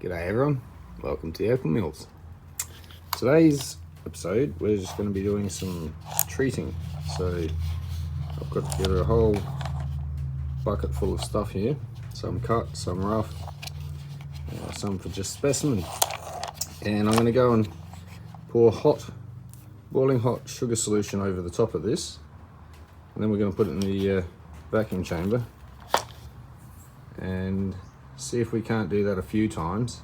G'day everyone, welcome to the Opal Mills. Today's episode we're just going to be doing some treating. So I've got together a whole bucket full of stuff here, some cut, some rough, some for just specimen. And I'm going to go and pour boiling hot sugar solution over the top of this, and then we're going to put it in the vacuum chamber and see if we can't do that a few times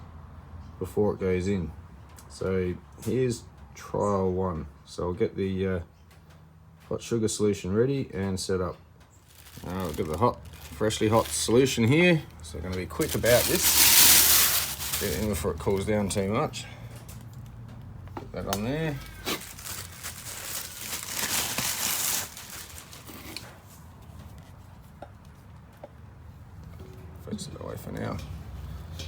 before it goes in. So here's trial one. So I'll get the hot sugar solution ready and set up. I'll get the freshly hot solution here. So I'm going to be quick about this. Get it in before it cools down too much. Put that on there. Fix it away for now. So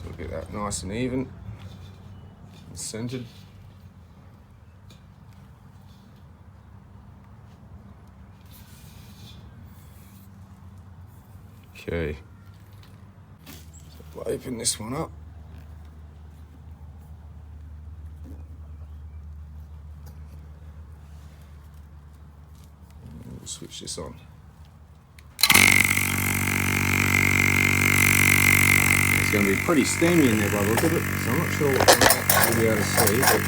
we'll get that nice and even and centered. Okay, so we'll open this one up. And we'll switch this on. It's going to be pretty steamy in there by the look of it, so I'm not sure what you'll be able to see, but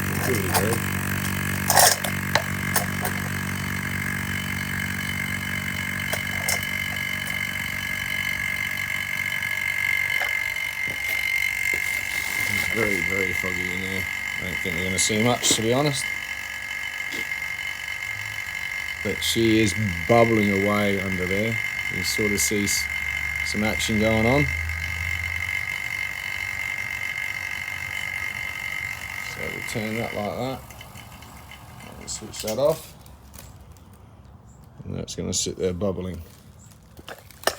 I'll give it a go. It's very, very foggy in there. I don't think we're going to see much, to be honest. But she is bubbling away under there. You sort of see some action going on. So we'll turn that like that. We'll switch that off. And that's going to sit there bubbling.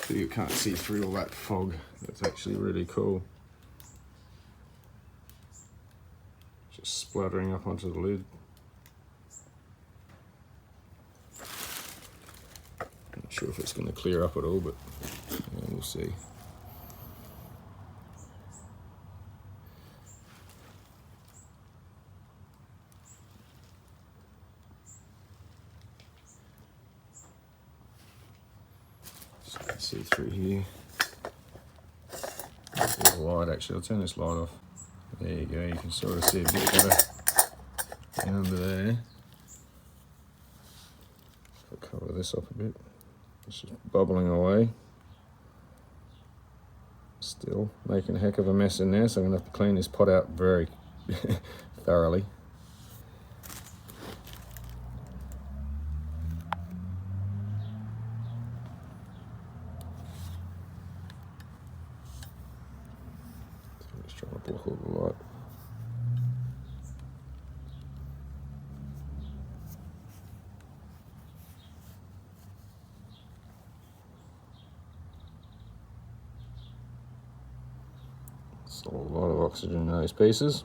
So you can't see through all that fog. That's actually really cool. Just splattering up onto the lid. Not sure if it's going to clear up at all, but yeah, we'll see. Just can see through here. There's a light actually. I'll turn this light off. There you go. You can sort of see a bit better down under there. I'll cover this up a bit. It's just bubbling away. Still making a heck of a mess in there, so I'm going to have to clean this pot out very thoroughly. So just trying to block all the light. A lot of oxygen in those pieces.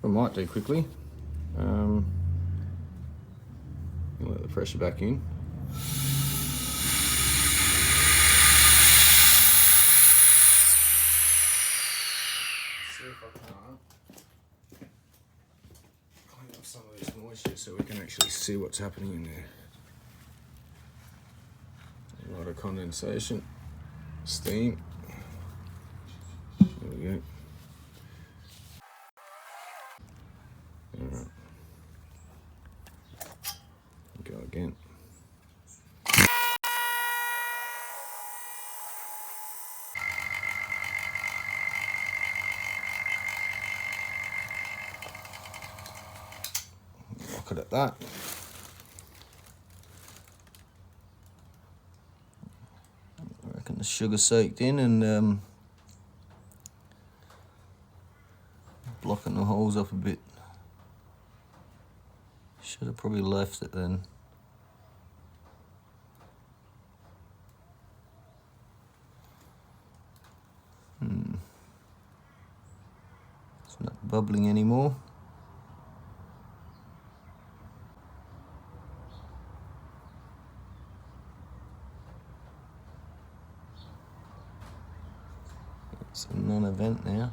I might do quickly. Let the pressure back in. See if I can clean up some of this moisture so we can actually see what's happening in there. A lot of condensation, steam. There we go. Alright. Go again. knock it at that. I reckon the sugar soaked in and blocking the holes up a bit. Should have probably left it then. It's not bubbling anymore. It's a non-event now.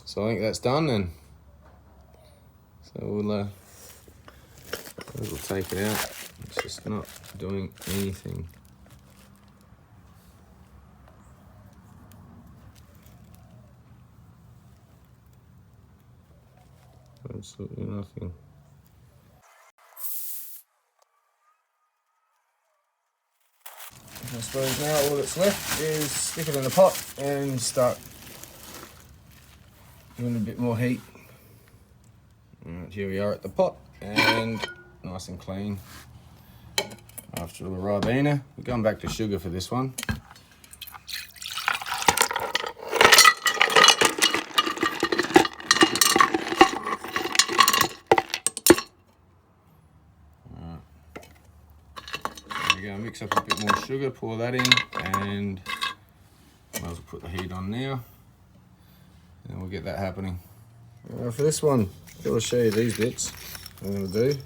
So I think that's done then. So we'll take it out. It's just not doing anything. Absolutely nothing. I suppose now all that's left is stick it in the pot and start doing a bit more heat. Right, here we are at the pot, and nice and clean. After the Ribena, we're going back to sugar for this one. We're going to mix up a bit more sugar, pour that in, and might as well put the heat on now, and we'll get that happening. For this one, I've got to show you these bits I'm going to do.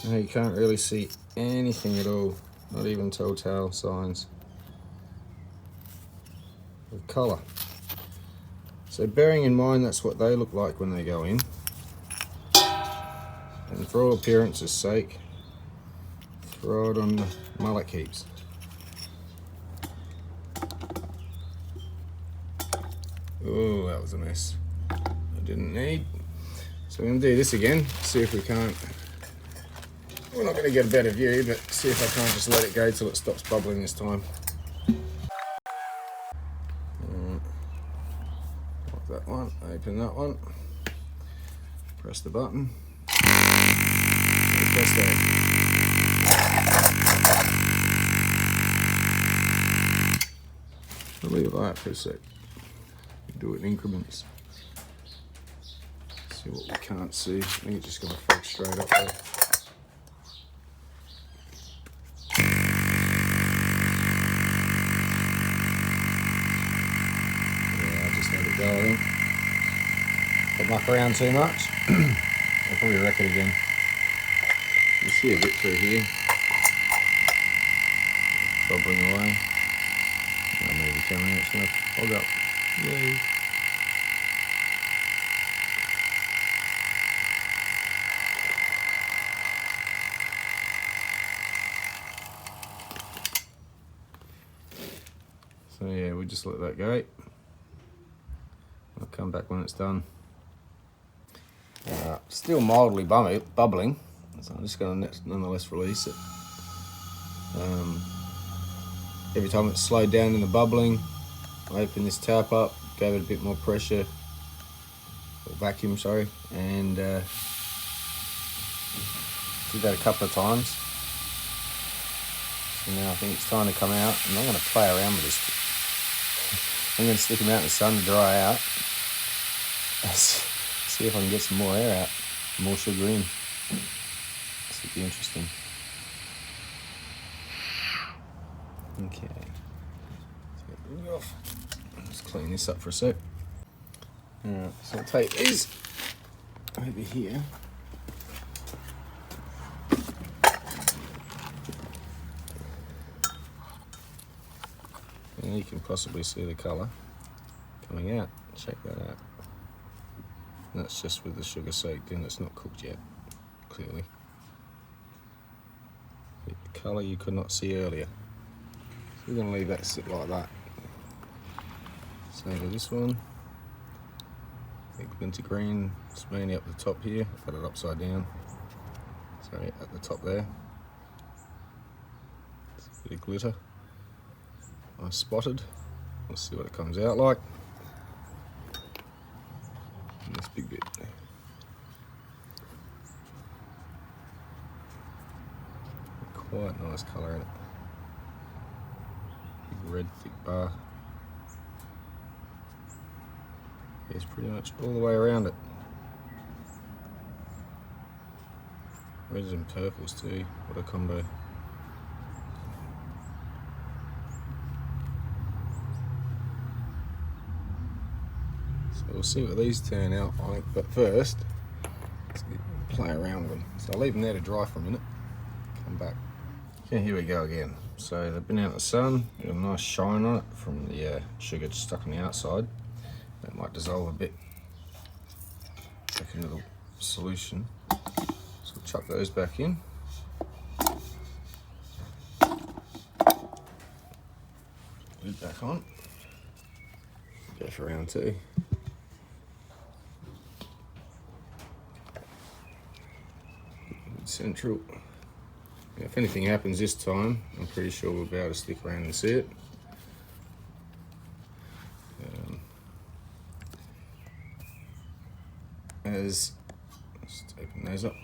Now you can't really see anything at all, not even telltale signs of colour. So bearing in mind that's what they look like when they go in, and for all appearance's sake, throw it on the mullock heaps. Oh, that was a mess. I didn't need. So we're going to do this again, see if we can't. We're not going to get a better view, but see if I can't just let it go till it stops bubbling this time. Lock that one, open that one, press the button. Press that. I'll leave it like that for a sec. Do it in increments. See what we can't see. I think it's just going to fog straight up there. Yeah, I'll just let it go, I think. Don't muck around too much. I'll probably wreck it again. You see a bit through here. Bubbling away. Maybe 10 minutes left. Hold up. Yay. So yeah, we just let that go. I'll come back when it's done. Still mildly bubbling, so I'm just going to nonetheless release it. Every time it's slowed down in the bubbling, I open this tap up, gave it a bit more pressure, or vacuum, sorry, and did that a couple of times. So now I think it's time to come out, and I'm going to play around with this. I'm going to stick them out in the sun to dry out. See if I can get some more air out, more sugar in. This would be interesting. Okay. Let's clean this up for a sec. Alright, so I'll take these over here. And you can possibly see the colour coming out. Check that out. And that's just with the sugar soaked in, it's not cooked yet, clearly. The colour you could not see earlier. So we're going to leave that sit like that. Same with this one. I think wintergreen, it's mainly up the top here. I've got it upside down. So Okay, at the top there. It's a bit of glitter. I spotted. We'll see what it comes out like. And this big bit. Quite nice colour in it. Big red thick bar. It's pretty much all the way around it. Reds and purples too, what a combo. So we'll see what these turn out like, but first, let's play around with them. So I'll leave them there to dry for a minute, come back. Okay, here we go again. So they've been out in the sun, got a nice shine on it from the sugar stuck on the outside. That might dissolve a bit. Back into the solution. So we'll chuck those back in. Lid back on. Go for round two. Central. Now, if anything happens this time, I'm pretty sure we'll be able to stick around and see it. Let's open those up.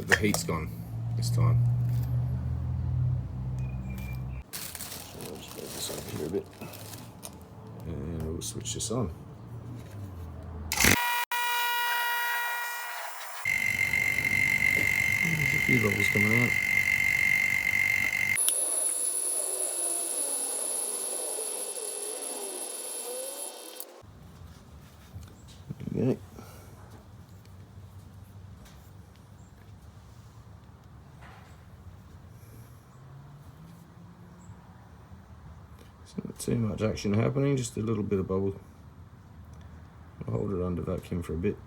The heat's gone this time. So I'll just move this over here a bit, and we'll switch this on. There's a few bubbles coming out. There we go. Not too much action happening, just a little bit of bubble. I'll hold it under vacuum for a bit.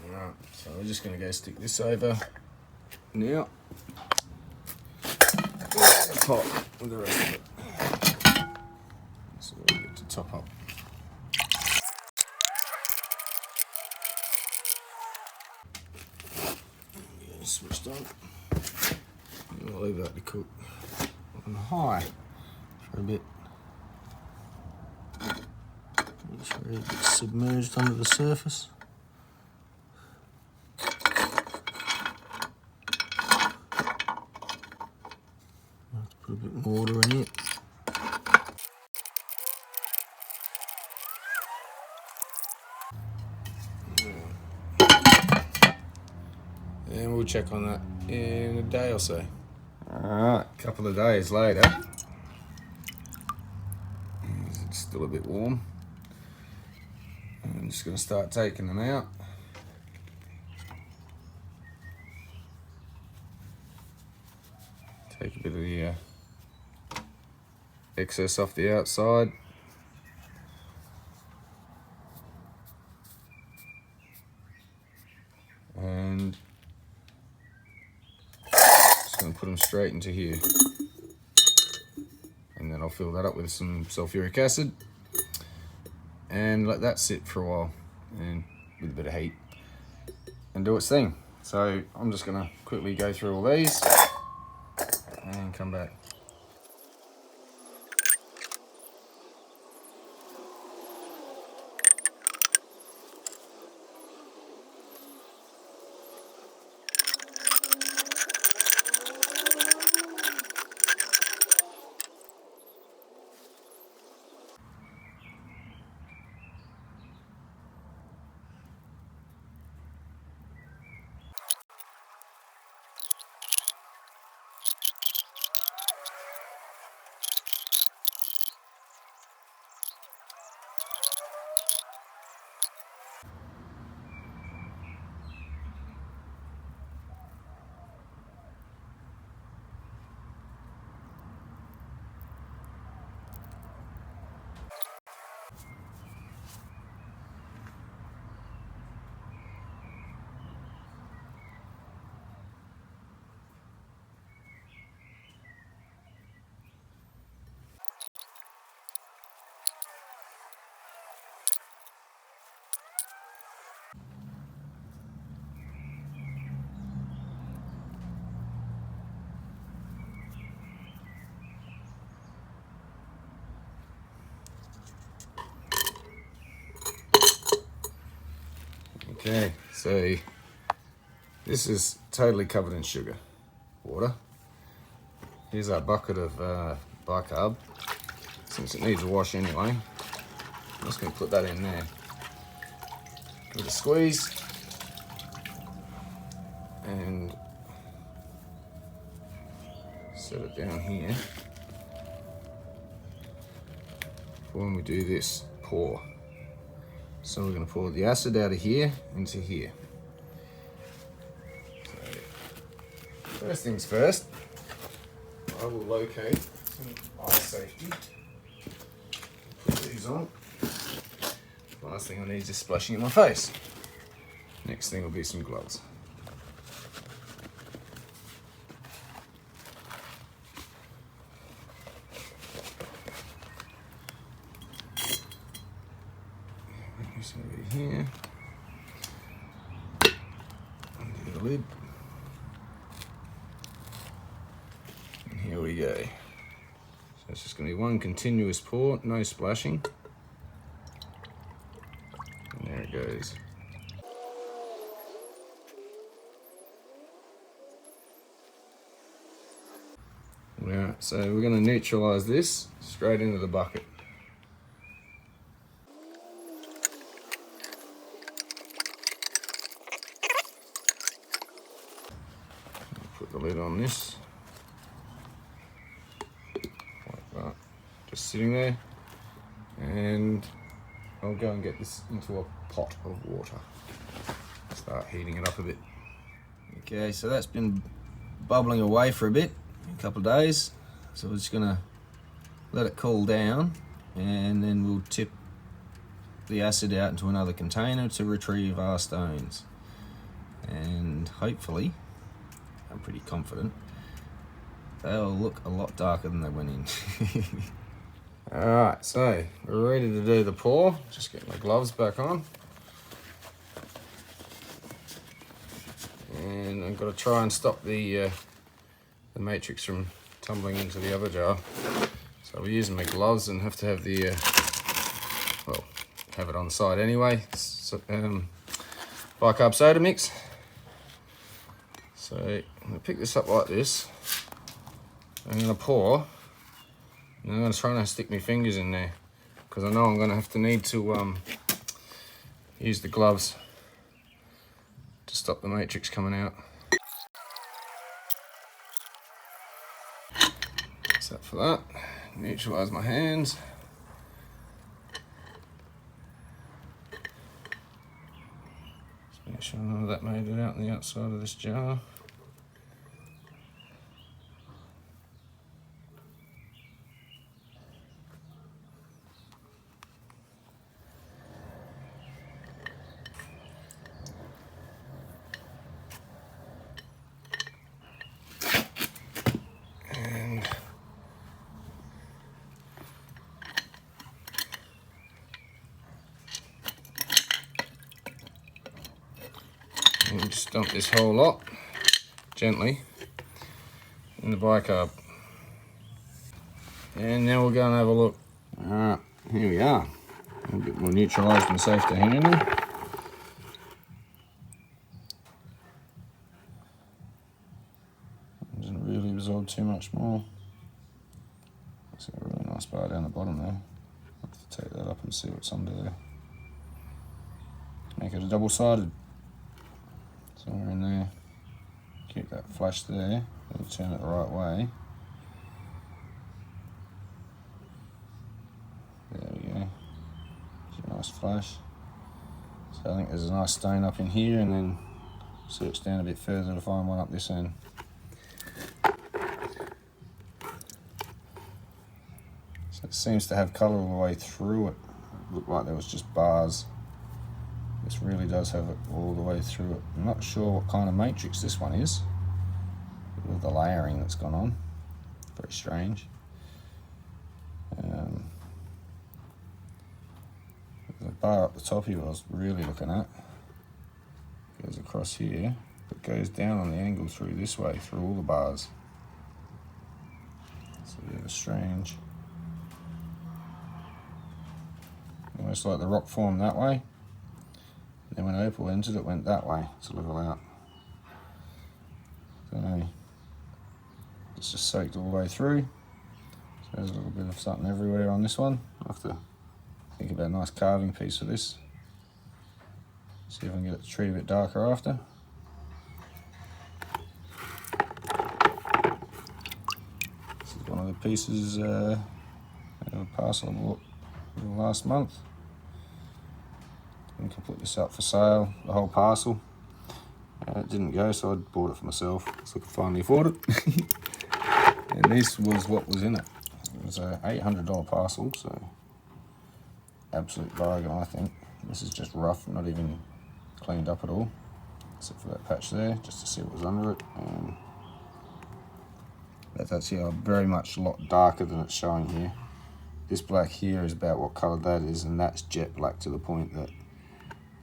Alright, so we're just going to go stick this over now. Pot with the rest of it. So we get to top up. Yeah, switched on. And we'll leave that to cook on high for a bit. Make sure it gets submerged under the surface. Put a bit more water in it. And we'll check on that in a day or so. Alright, a couple of days later. It's still a bit warm. I'm just going to start taking them out. Take a bit of the excess off the outside. And just going to put them straight into here. And then I'll fill that up with some sulfuric acid and let that sit for a while and with a bit of heat and do its thing. So I'm just going to quickly go through all these and come back. Okay, so this is totally covered in sugar water. Here's our bucket of bicarb. Since it needs a wash anyway, I'm just going to put that in there. Give it a squeeze and set it down here for when we do this pour. So we're going to pour the acid out of here into here. So first things first, I will locate some eye safety. Put these on. Last thing I need is just splashing in my face. Next thing will be some gloves. This over here. Undo the lid. And here we go. So it's just going to be one continuous pour, no splashing. And there it goes. Alright, so we're going to neutralise this straight into the bucket. Put the lid on this, like that, just sitting there, and I'll go and get this into a pot of water. Start heating it up a bit. Okay, so that's been bubbling away for a bit, a couple of days, so we're just going to let it cool down, and then we'll tip the acid out into another container to retrieve our stones, and hopefully, I'm pretty confident, they'll look a lot darker than they went in. Alright, so we're ready to do the pour. Just get my gloves back on. And I've got to try and stop the matrix from tumbling into the other jar. So we're using my gloves and have to have the, well, have it on side anyway. So, bicarb soda mix. So I'm going to pick this up like this. I'm going to pour. And I'm going to try and stick my fingers in there, because I know I'm going to have to need to use the gloves to stop the matrix coming out. That's that for that. Neutralise my hands. Just make sure none of that made it out on the outside of this jar. And just dump this whole lot gently in the bicarb. And now we'll go and have a look. Alright, here we are. A bit more neutralised and safe to handle. Doesn't really absorb too much more. It's got a really nice bar down the bottom there. I'll have to take that up and see what's under there. Make it a double-sided. Somewhere in there. Keep that flash there. It'll turn it the right way. There we go. It's a nice flash. So I think there's a nice stone up in here, and then search down a bit further to find one up this end. So it seems to have colour all the way through it. It looked like there was just bars. This really does have it all the way through it. I'm not sure what kind of matrix this one is, with the layering that's gone on. Very strange. The bar up the top here I was really looking at goes across here, but goes down on the angle through this way, through all the bars. So yeah, strange. Almost like the rock formed that way. And and when Opal entered it went that way to level out. So it's just soaked all the way through. So there's a little bit of something everywhere on this one. I'll have to think about a nice carving piece for this. See if I can get it to treat a bit darker after. This is one of the pieces of a parcel I bought last month. I can put this up for sale, the whole parcel. It didn't go, so I bought it for myself, so I could finally afford it. And this was what was in it. It was a $800 parcel, so absolute bargain, I think. This is just rough, not even cleaned up at all, except for that patch there, just to see what was under it. And that's actually very much a lot darker than it's showing here. This black here is about what colour that is, and that's jet black to the point that you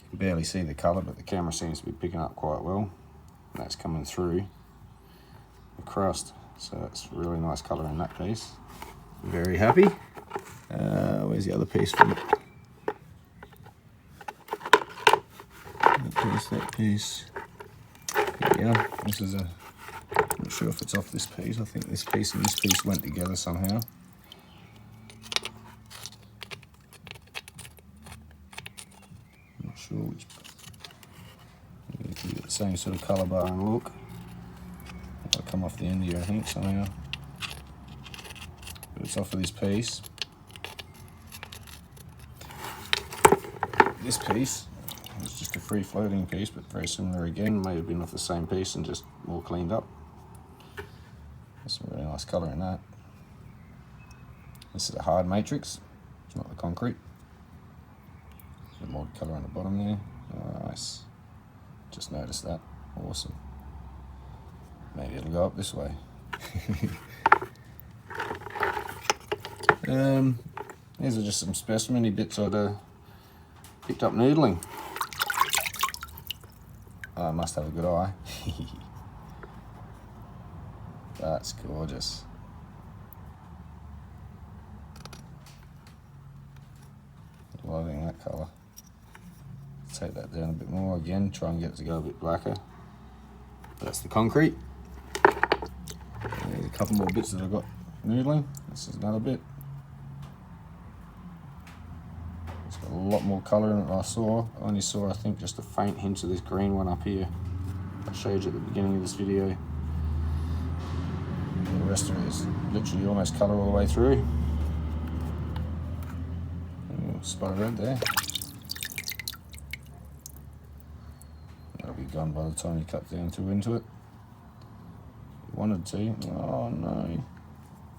can barely see the colour, but the camera seems to be picking up quite well. And that's coming through the crust, so that's really nice colour in that piece. Very happy. Where's the other piece from it? That piece. There we go. This is I'm not sure if it's off this piece. I think this piece and this piece went together somehow. Not sure which. You can get the same sort of colour bar and look. It'll come off the end here, I think, somehow. But it's off of this piece. This piece is just a free floating piece, but very similar again. May have been off the same piece and just more cleaned up. There's some really nice colour in that. This is a hard matrix, it's not the concrete. A bit more colour on the bottom there. Oh, nice. Just noticed that. Awesome. Maybe it'll go up this way. These are just some specimen bits I'd picked up noodling. Oh, I must have a good eye. That's gorgeous. Loving that colour. Take that down a bit more again, try and get it to go a bit blacker. That's the concrete. There's a couple more bits that I've got noodling. This is another bit. It's got a lot more colour in it than I saw. I only saw, I think, just a faint hint of this green one up here. I showed you at the beginning of this video. And the rest of it is literally almost colour all the way through. Spot of red there. That'll be gone by the time you cut down too into it. Wanted to. Oh no.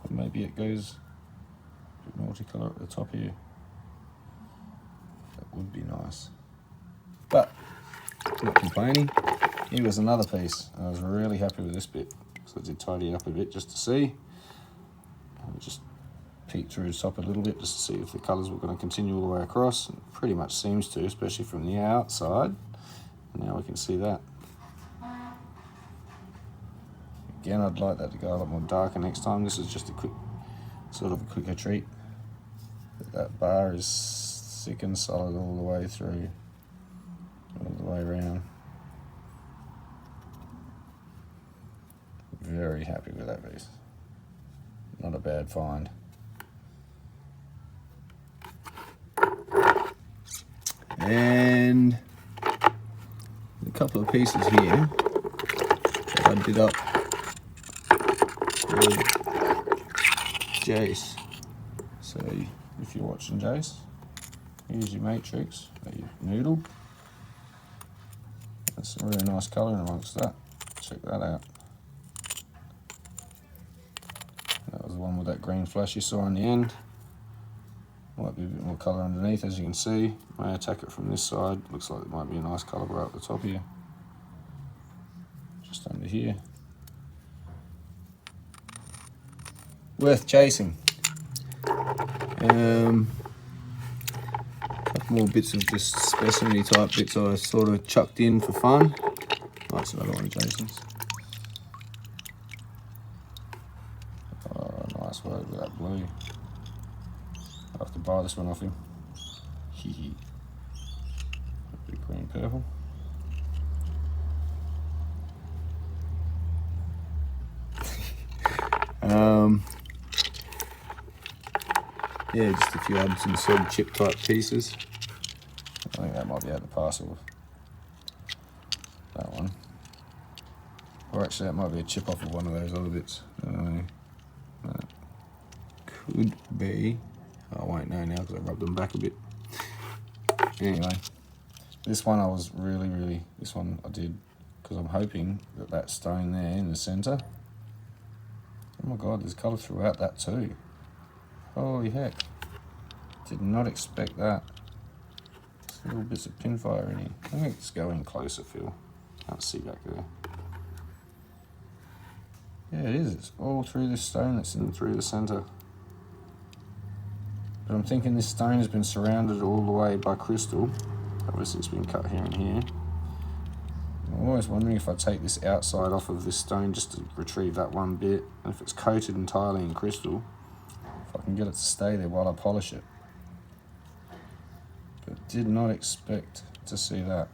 But maybe it goes a bit multicolour at the top here. That would be nice. But not complaining. Here was another piece. I was really happy with this bit. So I did tidy it up a bit just to see. Just peek through the top a little bit just to see if the colours were going to continue all the way across. It pretty much seems to, especially from the outside. Now we can see that. Again, I'd like that to go a lot more darker next time. This is just a quick, sort of a quicker treat. But that bar is thick and solid all the way through, all the way around. Very happy with that piece. Not a bad find. And a couple of pieces here that I did up with Jace. So if you're watching Jace, here's your matrix that you noodled. There's some really nice colour amongst that. Check that out. That was the one with that green flash you saw on the end. Might be a bit more colour underneath, as you can see. May attack it from this side. Looks like there might be a nice colour right at the top here. Just under here. Worth chasing. Couple more bits of just specimen type bits I sort of chucked in for fun. Oh, that's another one of Jason's. Oh, nice work with that blue. I'll have to buy this one off him. Hee hee. Big green purple. Yeah, just a few odds and sort of chip type pieces. I think that might be out of the parcel with that one. Or actually that might be a chip off of one of those other bits. That could be. I won't know now because I rubbed them back a bit. Anyway, this one I was really, this one I did because I'm hoping that that stone there in the centre. Oh my god, there's colour throughout that too. Holy heck. Did not expect that. There's little bits of pinfire in here. Let's go in closer, Phil. Can't see back there. Yeah, it is. It's all through this stone that's in through the centre. But I'm thinking this stone has been surrounded all the way by crystal. Obviously it's been cut here and here. I'm always wondering if I take this outside off of this stone just to retrieve that one bit. And if it's coated entirely in crystal, if I can get it to stay there while I polish it. But did not expect to see that.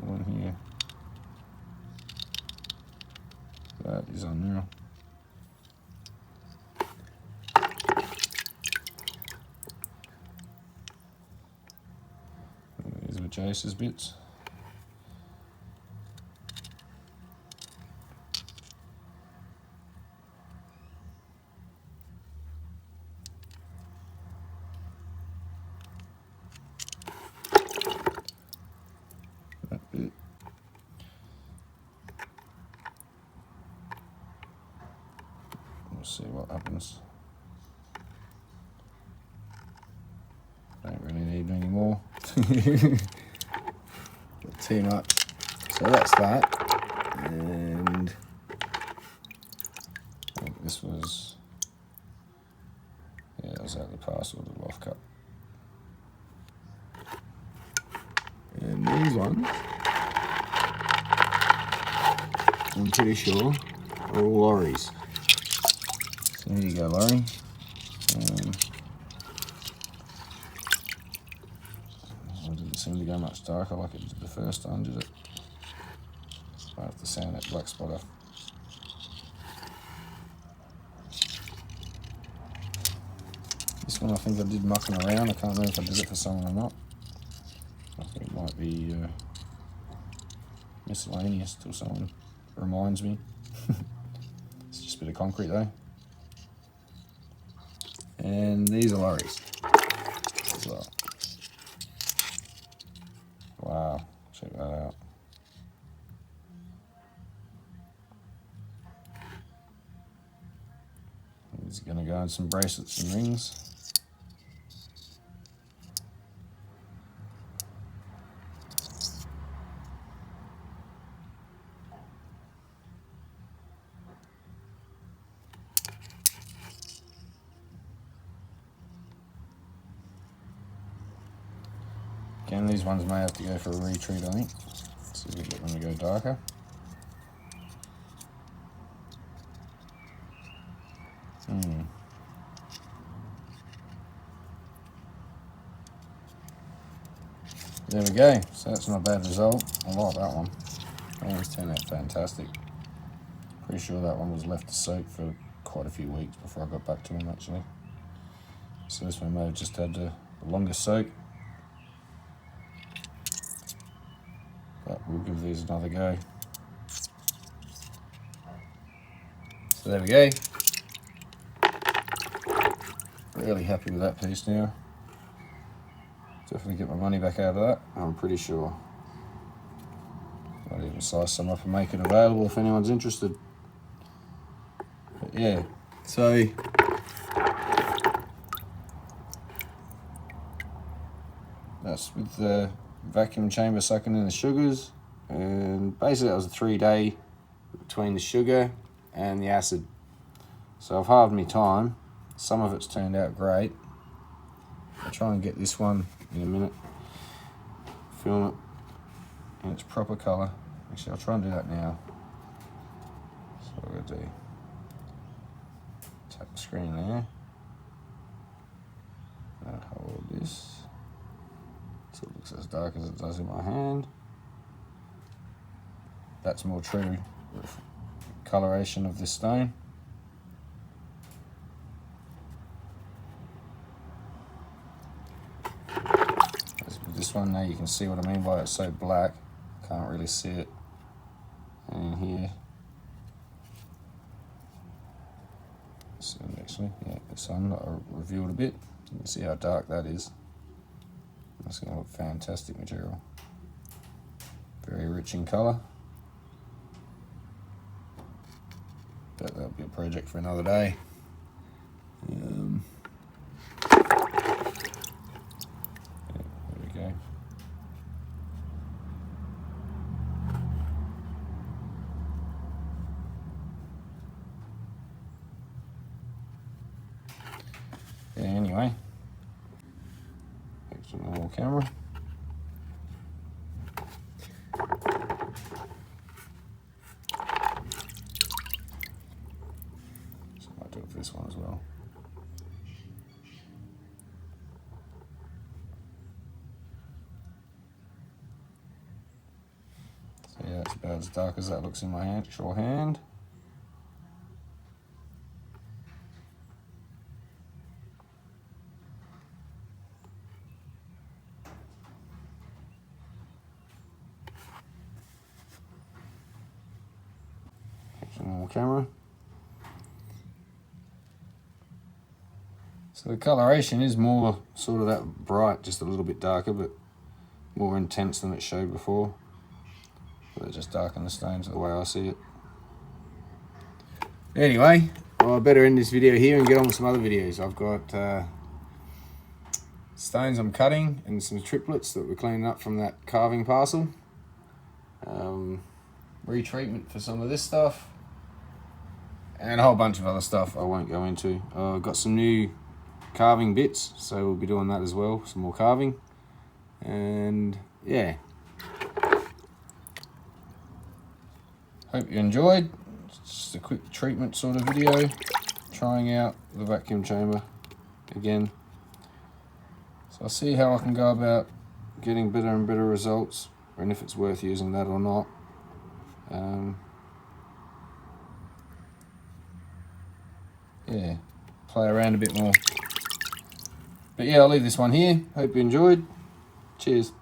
One here. That is unreal. These are Jace's bits. That bit. We'll see what happens. Don't really need any more. Too much. So that's that. And I think this was, yeah, it was out of the parcel, the loft cut. And these ones, I'm pretty sure, are all lorries. So there you go, Laurie. It didn't seem to go much darker like it did the first time, did it? I have to sand that black spot off. This one I think I did mucking around. I can't remember if I did it for someone or not. I think it might be miscellaneous till someone reminds me. It's just a bit of concrete though. And these are lorries as well. Wow, check that out. These are going to go in some bracelets and rings. Again, these ones may have to go for a retreat, I think. Let's see if we get them to go darker. There we go. So that's not a bad result. I like that one. That one's turned out fantastic. Pretty sure that one was left to soak for quite a few weeks before I got back to them actually. So this one may have just had the longest soak. But we'll give these another go. So there we go. Really happy with that piece now. Definitely get my money back out of that, I'm pretty sure. Might even slice some up and make it available if anyone's interested. But yeah, so that's with the vacuum chamber sucking in the sugars, and basically that was a 3-day between the sugar and the acid. So I've halved my time. Some of it's turned out great. I'll try and get this one in a minute, film it in its proper colour. Actually, I'll try and do that now. So what I'm going to do, tap the screen there, and hold this, looks as dark as it does in my hand. That's more true coloration of this stone. With this one now, you can see what I mean by it's so black. Can't really see it. And here, so actually, yeah, this one I revealed a bit. You can see how dark that is. That's going to look fantastic material. Very rich in colour. But that'll be a project for another day. Yeah, there we go. Yeah, anyway, back to the normal camera. So I might do it for this one as well. So yeah, it's about as dark as that looks in my actual hand. Normal camera. So the coloration is more sort of that bright, just a little bit darker, but more intense than it showed before. But it just darkened the stones the way I see it. Anyway, well, I better end this video here and get on with some other videos. I've got stones I'm cutting and some triplets that we're cleaning up from that carving parcel. Retreatment for some of this stuff. And a whole bunch of other stuff I won't go into. I've got some new carving bits, so we'll be doing that as well, some more carving. And yeah. Hope you enjoyed. It's just a quick treatment sort of video, trying out the vacuum chamber again. So I'll see how I can go about getting better and better results, and if it's worth using that or not. Yeah, play around a bit more. But yeah, I'll leave this one here. Hope you enjoyed. Cheers.